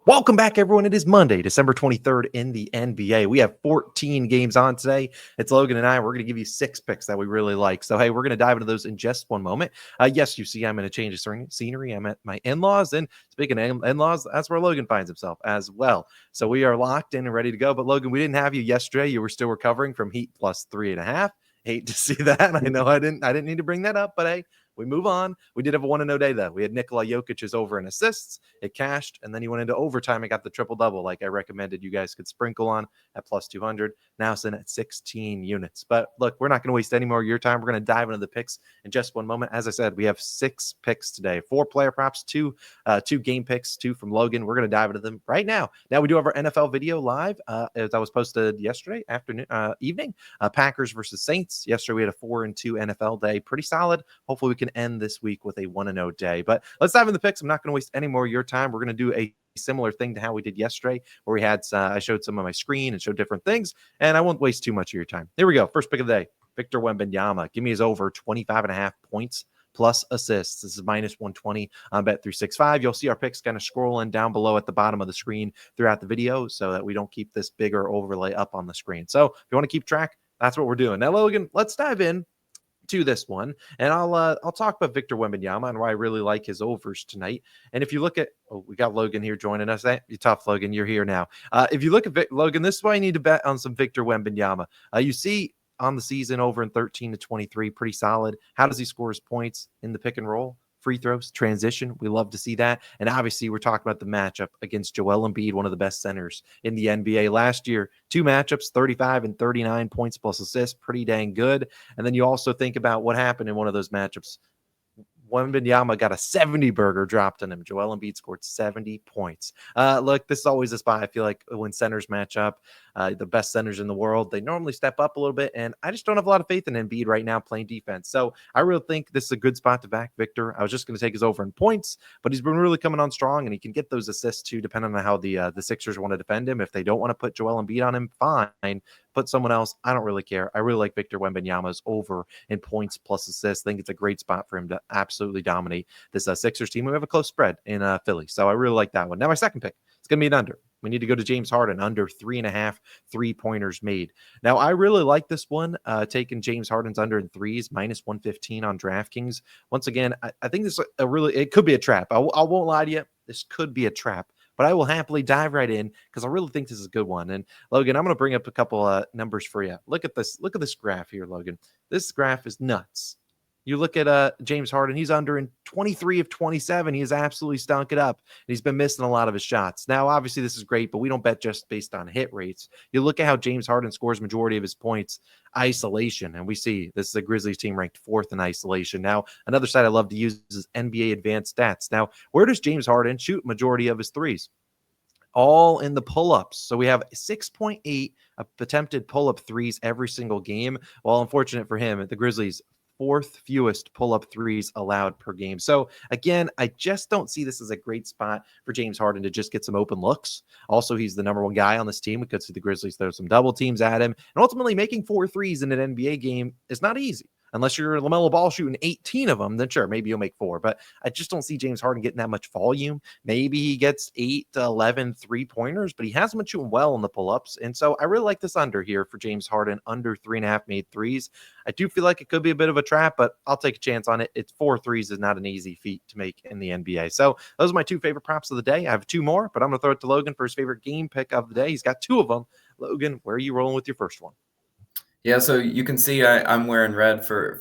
Welcome back, everyone. It is Monday, December 23rd in the NBA. We have 14 games on today. It's Logan and I. We're going to give you 6 picks that we really like. So, hey, we're going to dive into those in just one moment. Yes, you see, I'm going to change the scenery. I'm at my in-laws. And speaking of in-laws, that's where Logan finds himself as well. So we are locked in and ready to go. But, Logan, we didn't have you yesterday. You were still recovering from Heat plus 3.5. Hate to see that. I know I didn't need to bring that up, but hey, we move on. We did have a 1-0 day, though. We had Nikola Jokic's over in assists. It cashed, and then he went into overtime and got the triple-double like I recommended you guys could sprinkle on at plus 200. Now sitting at 16 units. But look, we're not going to waste any more of your time. We're going to dive into the picks in just one moment. As I said, we have 6 picks today. 4 player props, 2 game picks, 2 from Logan. We're going to dive into them right now. Now, we do have our NFL video live, as I was posted yesterday evening. Packers versus Saints. Yesterday, we had a 4-2 NFL day. Pretty solid. Hopefully, we can end this week with a 1-0 day. But let's dive into the picks. I'm not going to waste any more of your time. We're going to do a similar thing to how we did yesterday, where we had I showed some of my screen and showed different things, and I won't waste too much of your time. Here we go. First pick of the day, Victor Wembanyama. Give me his over 25.5 points plus assists. This is minus 120 on Bet365. You'll see our picks kind of scrolling down below at the bottom of the screen throughout the video so that we don't keep this bigger overlay up on the screen. So if you want to keep track, that's what we're doing. Now, Logan, let's dive in to this one, and I'll talk about Victor Wembanyama and why I really like his overs tonight. And if you look at, we got Logan here joining us. You're tough, Logan. You're here now. If you look at Logan, this is why you need to bet on some Victor Wembanyama. You see on the season over in 13 to 23, pretty solid. How does he score his points in the pick and roll? Free throws, transition. We love to see that. And obviously, we're talking about the matchup against Joel Embiid, one of the best centers in the NBA last year. 2 matchups, 35 and 39 points plus assists, pretty dang good. And then you also think about what happened in one of those matchups. Wembanyama got a 70 burger dropped on him. Joel Embiid scored 70 points. Look, this is always a spot. I feel like when centers match up, the best centers in the world, they normally step up a little bit. And I just don't have a lot of faith in Embiid right now playing defense. So I really think this is a good spot to back Victor. I was just going to take his over in points, but he's been really coming on strong, and he can get those assists too, depending on how the Sixers want to defend him. If they don't want to put Joel Embiid on him, fine. Put someone else. I don't really care. I really like Victor Wembanyama's over in points plus assists. I think it's a great spot for him to absolutely dominate this Sixers team. We have a close spread in Philly, so I really like that one. Now, my second pick, it's going to be an under. We need to go to James Harden, under 3.5 3-pointers made. Now, I really like this one, taking James Harden's under in threes, minus 115 on DraftKings. Once again, I think this is it could be a trap. I won't lie to you. This could be a trap, but I will happily dive right in because I really think this is a good one. And Logan, I'm going to bring up a couple numbers for you. Look at this. Look at this graph here, Logan. This graph is nuts. You look at James Harden, he's under in 23 of 27. He has absolutely stunk it up. And he's been missing a lot of his shots. Now, obviously, this is great, but we don't bet just based on hit rates. You look at how James Harden scores majority of his points, isolation, and we see this is a Grizzlies team ranked 4th in isolation. Now, another side I love to use is NBA advanced stats. Now, where does James Harden shoot majority of his threes? All in the pull-ups. So we have 6.8 attempted pull-up threes every single game. Well, unfortunate for him, the Grizzlies 4th fewest pull-up threes allowed per game. So again, I just don't see this as a great spot for James Harden to just get some open looks. Also, he's the number 1 guy on this team. We could see the Grizzlies throw some double teams at him. And ultimately, making 4 threes in an NBA game is not easy. Unless you're LaMelo Ball shooting 18 of them, then sure, maybe you'll make 4. But I just don't see James Harden getting that much volume. Maybe he gets 8 to 11 3-pointers, but he hasn't been shooting well in the pull-ups. And so I really like this under here for James Harden, under 3.5 made threes. I do feel like it could be a bit of a trap, but I'll take a chance on it. It's 4 threes is not an easy feat to make in the NBA. So those are my 2 favorite props of the day. I have 2 more, but I'm going to throw it to Logan for his favorite game pick of the day. He's got 2 of them. Logan, where are you rolling with your first one? Yeah, so you can see I'm wearing red for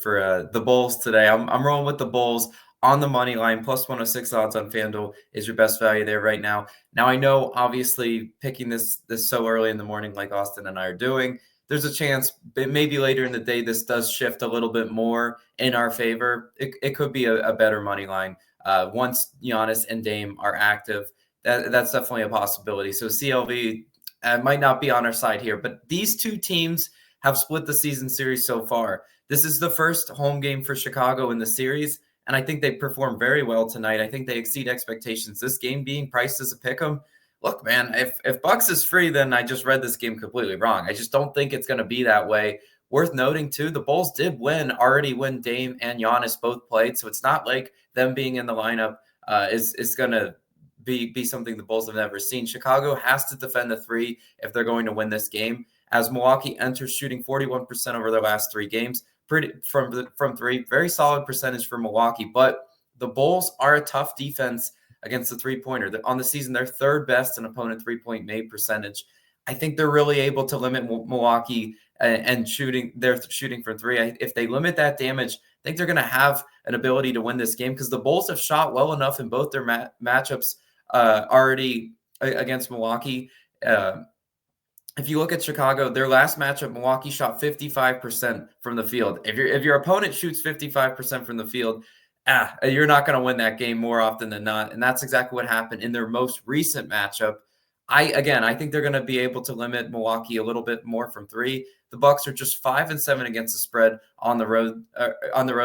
the Bulls today. I'm rolling with the Bulls on the money line. Plus 106 odds on FanDuel is your best value there right now. Now, I know, obviously, picking this so early in the morning like Austin and I are doing, there's a chance maybe later in the day this does shift a little bit more in our favor. It could be a better money line once Giannis and Dame are active. That's definitely a possibility. So CLV might not be on our side here, but these 2 teams have split the season series so far. This is the first home game for Chicago in the series, and I think they performed very well tonight. I think they exceed expectations. This game being priced as a pick'em, look, man, if Bucks is free, then I just read this game completely wrong. I just don't think it's going to be that way. Worth noting, too, the Bulls did already win Dame and Giannis both played, so it's not like them being in the lineup is going to be something the Bulls have never seen. Chicago has to defend the three if they're going to win this game, as Milwaukee enters shooting 41% over their last 3 games, from three. Very solid percentage for Milwaukee, but the Bulls are a tough defense against the three-pointer. On the season, they're third best in opponent three-point made percentage. I think they're really able to limit Milwaukee and shooting. They're shooting for three. If they limit that damage, I think they're going to have an ability to win this game, because the Bulls have shot well enough in both their matchups already against Milwaukee. If you look at Chicago, their last matchup, Milwaukee shot 55% from the field. If your opponent shoots 55% from the field, you're not going to win that game more often than not. And that's exactly what happened in their most recent matchup. I think they're going to be able to limit Milwaukee a little bit more from three. The Bucks are just 5-7 against the spread on the road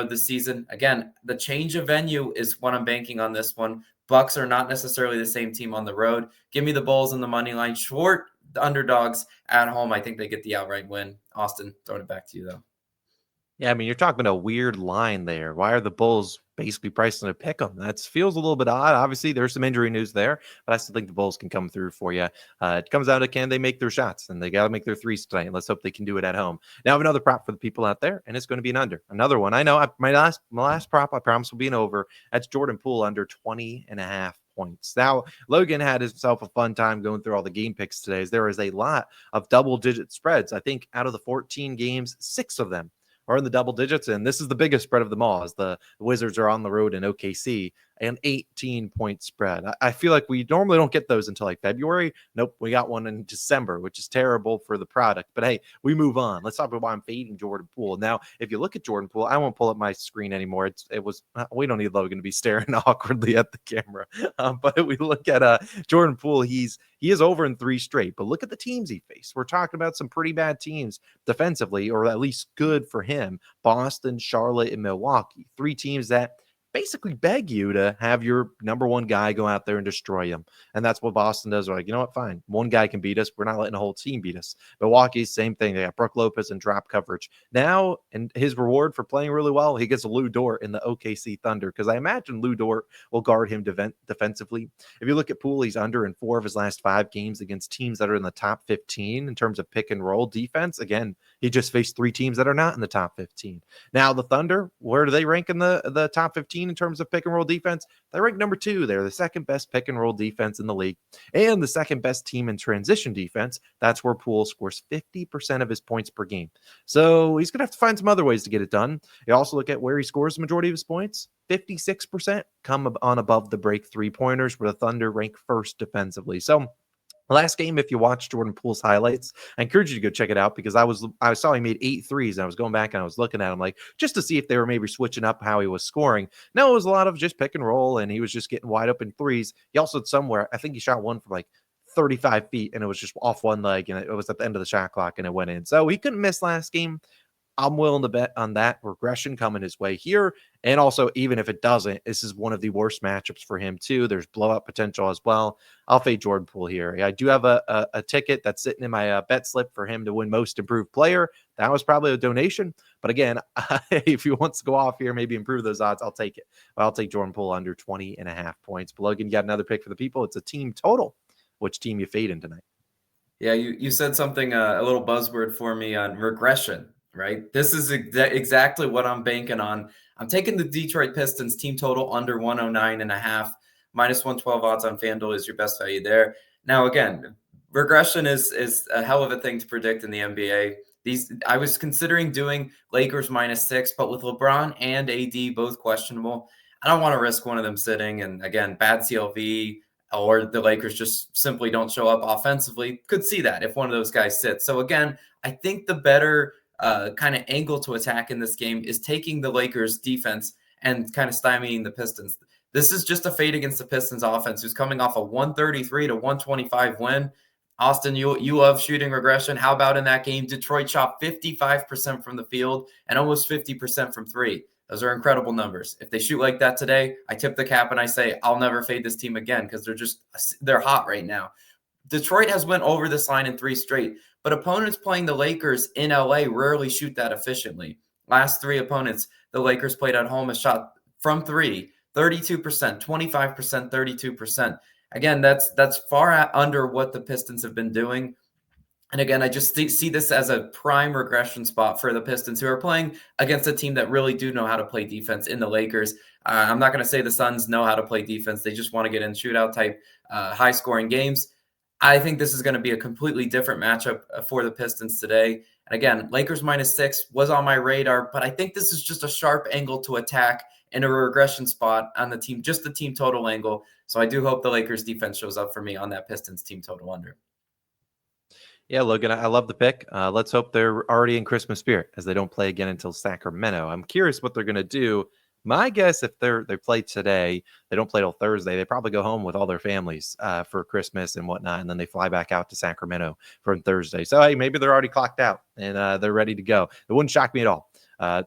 this season. Again, the change of venue is what I'm banking on this one. Bucks are not necessarily the same team on the road. Give me the Bulls in the money line. Short the underdogs at home. I think they get the outright win. Austin, throwing it back to you, though. Yeah, I mean, you're talking a weird line there. Why are the Bulls basically pricing to pick them? That feels a little bit odd. Obviously, there's some injury news there, but I still think the Bulls can come through for you. It comes down to, can they make their shots? And they got to make their threes tonight. Let's hope they can do it at home. Now, I have another prop for the people out there, and it's going to be an under. Another one. I know my last prop, I promise, will be an over. That's Jordan Poole under 20.5 points. Now, Logan had himself a fun time going through all the game picks today. There is a lot of double-digit spreads. I think out of the 14 games, 6 of them are in the double digits, and this is the biggest spread of them all, as the Wizards are on the road in OKC, an 18-point spread. I feel like we normally don't get those until like February. Nope, we got one in December, which is terrible for the product. But hey, we move on. Let's talk about why I'm fading Jordan Poole. Now, if you look at Jordan Poole, I won't pull up my screen anymore. We don't need Logan to be staring awkwardly at the camera. But if we look at Jordan Poole, he is over in 3 straight. But look at the teams he faced. We're talking about some pretty bad teams defensively, or at least good for him. Boston, Charlotte, and Milwaukee. 3 teams that basically beg you to have your number one guy go out there and destroy him. And that's what Boston does. They're like, you know what, fine. One guy can beat us. We're not letting the whole team beat us. Milwaukee, same thing. They got Brook Lopez and drop coverage. Now, and his reward for playing really well, he gets Lou Dort in the OKC Thunder, because I imagine Lou Dort will guard him defensively. If you look at Poole, he's under in 4 of his last 5 games against teams that are in the top 15 in terms of pick and roll defense. Again, he just faced 3 teams that are not in the top 15. Now, the Thunder, where do they rank in the top 15 in terms of pick and roll defense? They rank number 2. They're the second best pick and roll defense in the league, and the second best team in transition defense. That's where Poole scores 50% of his points per game. So he's going to have to find some other ways to get it done. You also look at where he scores the majority of his points. 56% come on above the break 3-pointers, where the Thunder rank first defensively. So last game, if you watch Jordan Poole's highlights, I encourage you to go check it out, because I saw he made 8 threes, and I was going back and I was looking at him like just to see if they were maybe switching up how he was scoring. No, it was a lot of just pick and roll, and he was just getting wide open threes. He also had somewhere, I think he shot one from like 35 feet, and it was just off one leg, and it was at the end of the shot clock, and it went in. So he couldn't miss last game. I'm willing to bet on that regression coming his way here. And also, even if it doesn't, this is one of the worst matchups for him too. There's blowout potential as well. I'll fade Jordan Poole here. I do have a ticket that's sitting in my bet slip for him to win most improved player. That was probably a donation. But again, if he wants to go off here, maybe improve those odds, I'll take it. But I'll take Jordan Poole under 20.5 points. But Logan, you got another pick for the people. It's a team total. Which team you fade in tonight? Yeah, you said something, a little buzzword for me on regression. Right? This is exactly what I'm banking on. I'm taking the Detroit Pistons team total under 109.5. Minus 112 odds on FanDuel is your best value there. Now, again, regression is a hell of a thing to predict in the NBA. I was considering doing Lakers -6, but with LeBron and AD both questionable, I don't want to risk one of them sitting. And again, bad CLV, or the Lakers just simply don't show up offensively. Could see that if one of those guys sits. So again, I think the better kind of angle to attack in this game is taking the Lakers defense and kind of stymieing the Pistons. This is just a fade against the Pistons offense, who's coming off a 133 to 125 win. Austin, you love shooting regression. How about in that game? Detroit shot 55% from the field and almost 50% from 3. Those are incredible numbers. If they shoot like that today, I tip the cap and I say, I'll never fade this team again, because they're hot right now. Detroit has went over this line in 3 straight, but opponents playing the Lakers in LA rarely shoot that efficiently. Last 3 opponents the Lakers played at home has shot from 3, 32%, 25%, 32%. Again, that's far under what the Pistons have been doing. And again, I just see this as a prime regression spot for the Pistons, who are playing against a team that really do know how to play defense in the Lakers. I'm not going to say the Suns know how to play defense. They just want to get in shootout type, high scoring games. I think this is going to be a completely different matchup for the Pistons today. And again, Lakers -6 was on my radar, but I think this is just a sharp angle to attack in a regression spot on the team, just the team total angle. So I do hope the Lakers defense shows up for me on that Pistons team total under. Yeah, Logan, I love the pick. Let's hope they're already in Christmas spirit, as they don't play again until Sacramento. I'm curious what they're going to do. My guess, if they play today, they don't play till Thursday. They probably go home with all their families for Christmas and whatnot, and then they fly back out to Sacramento for Thursday. So hey, maybe they're already clocked out and they're ready to go. It wouldn't shock me at all.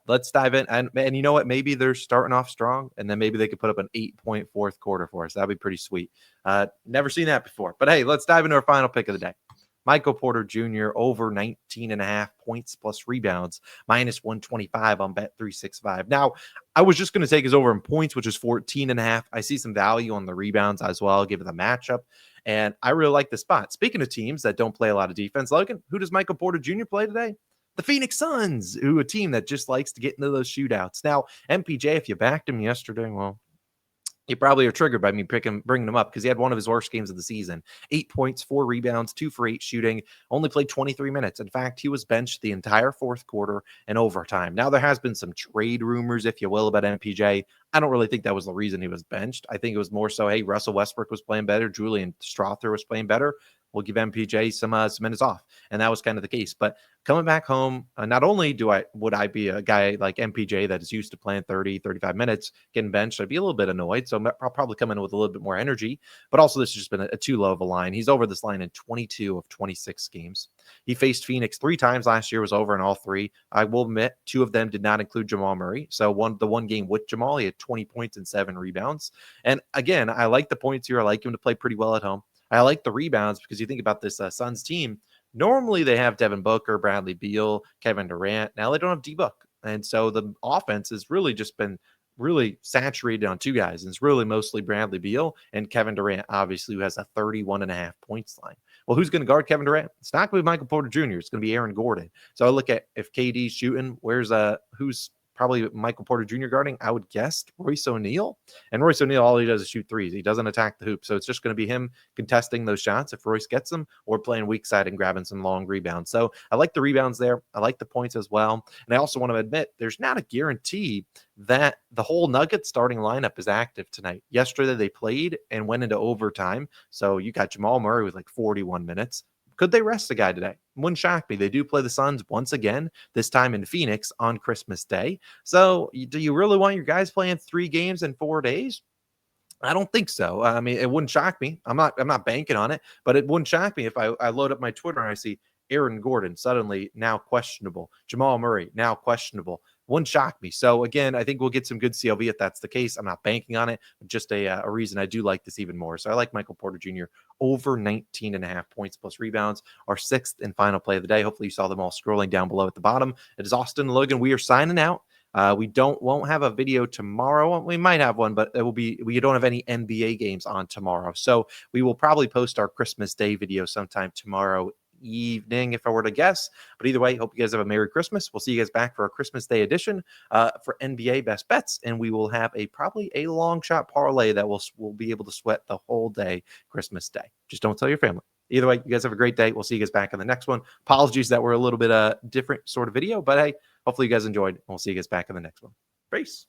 Let's dive in, and you know what? Maybe they're starting off strong, and then maybe they could put up an 8-point fourth quarter for us. That'd be pretty sweet. Never seen that before. But hey, let's dive into our final pick of the day. Michael Porter Jr. over 19.5 points plus rebounds, -125 on Bet365. Now, I was just going to take his over in points, which is 14.5. I see some value on the rebounds as well, given the matchup, and I really like the spot. Speaking of teams that don't play a lot of defense, Logan, who does Michael Porter Jr. play today? The Phoenix Suns, who a team that just likes to get into those shootouts. Now, MPJ, if you backed him yesterday, well, you probably are triggered by me bringing him up because he had one of his worst games of the season. 8 points, 4 rebounds, 2 for 8 shooting, only played 23 minutes. In fact, he was benched the entire fourth quarter and overtime. Now, there has been some trade rumors, if you will, about MPJ. I don't really think that was the reason he was benched. I think it was more so, hey, Russell Westbrook was playing better. Julian Strawther was playing better. We'll give MPJ some minutes off. And that was kind of the case. But coming back home, not only would I be a guy like MPJ that is used to playing 30, 35 minutes, getting benched, I'd be a little bit annoyed. So I'll probably come in with a little bit more energy. But also, this has just been a too low of a line. He's over this line in 22 of 26 games. He faced Phoenix 3 times last year, was over in all 3. I will admit 2 of them did not include Jamal Murray. So the one game with Jamal, he had 20 points and 7 rebounds. And again, I like the points here. I like him to play pretty well at home. I like the rebounds because you think about this Suns team. Normally they have Devin Booker, Bradley Beal, Kevin Durant. Now they don't have D-Book. And so the offense has really just been really saturated on 2 guys. And it's really mostly Bradley Beal and Kevin Durant, obviously, who has a 31.5 points line. Well, who's going to guard Kevin Durant? It's not going to be Michael Porter Jr. It's going to be Aaron Gordon. So I look at if KD's shooting, who's probably Michael Porter Jr. guarding, I would guess Royce O'Neal. And Royce O'Neal, all he does is shoot threes. He doesn't attack the hoop. So it's just going to be him contesting those shots if Royce gets them, or playing weak side and grabbing some long rebounds. So I like the rebounds there. I like the points as well. And I also want to admit there's not a guarantee that the whole Nuggets starting lineup is active tonight. Yesterday they played and went into overtime. So you got Jamal Murray with like 41 minutes. Could they rest the guy today? Wouldn't shock me. They do play the Suns once again, this time in Phoenix on Christmas Day. So do you really want your guys playing 3 games in 4 days? I don't think so. I mean, it wouldn't shock me. I'm not banking on it, but it wouldn't shock me if I load up my Twitter and I see Aaron Gordon suddenly now questionable, Jamal Murray now questionable. Wouldn't shock me. So again, I think we'll get some good CLV if that's the case. I'm not banking on it, but just a reason I do like this even more. So I like Michael Porter Jr. over 19.5 points plus rebounds, our 6th and final play of the day. Hopefully you saw them all scrolling down below at the bottom. It is Austin and Logan. We are signing out. We won't have a video tomorrow. We might have one, but we don't have any NBA games on tomorrow. So we will probably post our Christmas Day video sometime tomorrow evening, if I were to guess. But either way, hope you guys have a Merry Christmas. We'll see you guys back for our Christmas Day edition for NBA best bets, and we will have probably a long shot parlay that we'll be able to sweat the whole day Christmas Day. Just don't tell your family. Either way, you guys have a great day. We'll see you guys back in the next one. Apologies that we're a little bit different sort of video, but hey, hopefully you guys enjoyed, and we'll see you guys back in the next one. Peace.